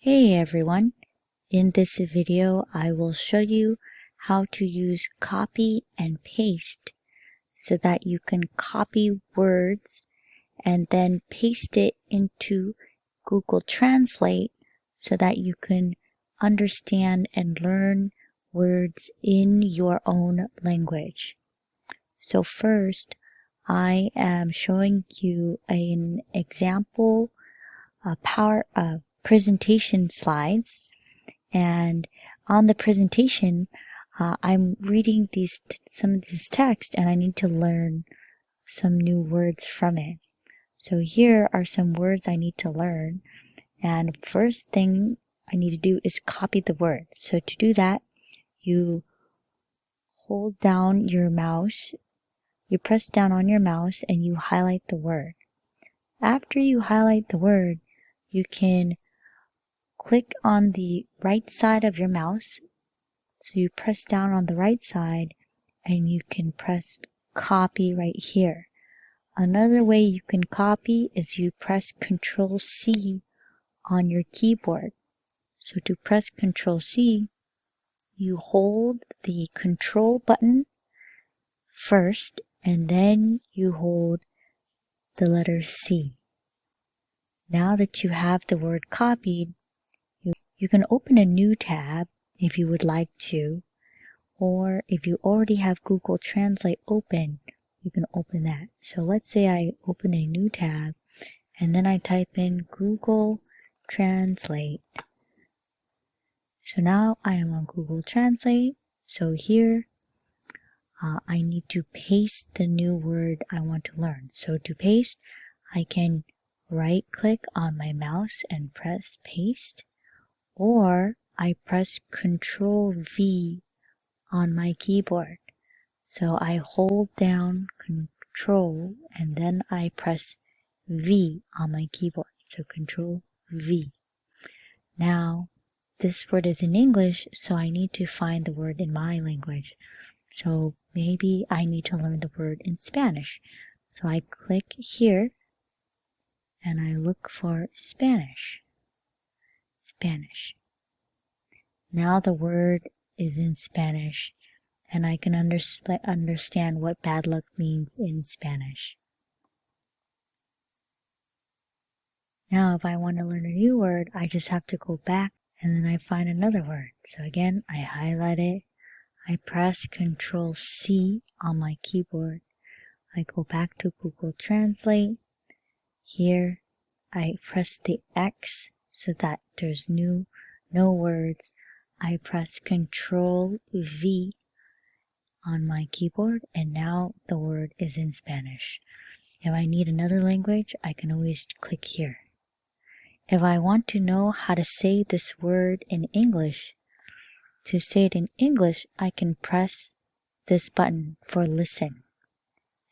Hey everyone, in this video I will show you how to use copy and paste so that you can copy words and then paste it into Google Translate so that you can understand and learn words in your own language. So first, I am showing you an example presentation slides, and on the presentation I'm reading some of this text and I need to learn some new words from it. So here are some words I need to learn, and first thing I need to do is copy the word. So to do that, you hold down your mouse, you press down on your mouse and you highlight the word. After you highlight the word, you can click on the right side of your mouse. So you press down on the right side and you can press copy right here. Another way you can copy is you press Ctrl C on your keyboard. So to press Ctrl C, you hold the Control button first and then you hold the letter C. Now that you have the word copied, you can open a new tab if you would like to, or if you already have Google Translate open, you can open that. So let's say I open a new tab and then I type in Google Translate. So now I am on Google Translate. So here I need to paste the new word I want to learn. So to paste, I can right click on my mouse and press paste, or I press Ctrl V on my keyboard. So I hold down Control and then I press V on my keyboard. So Control V. Now this word is in English, so I need to find the word in my language. So maybe I need to learn the word in Spanish. So I click here and I look for Spanish. Spanish. Now the word is in Spanish and I can understand what bad luck means in Spanish. Now if I want to learn a new word, I just have to go back and then I find another word. So again, I highlight it, I press Ctrl C on my keyboard, I go back to Google Translate. Here I press the X so that there's no words. I press Ctrl V on my keyboard and now the word is in Spanish. If I need another language, I can always click here. If I want to know how to say this word in English, to say it in English, I can press this button for listen.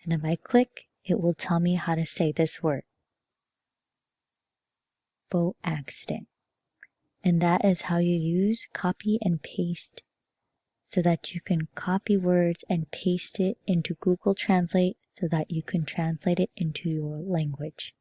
And if I click, it will tell me how to say this word. Boat accident. And that is how you use copy and paste so that you can copy words and paste it into Google Translate so that you can translate it into your language.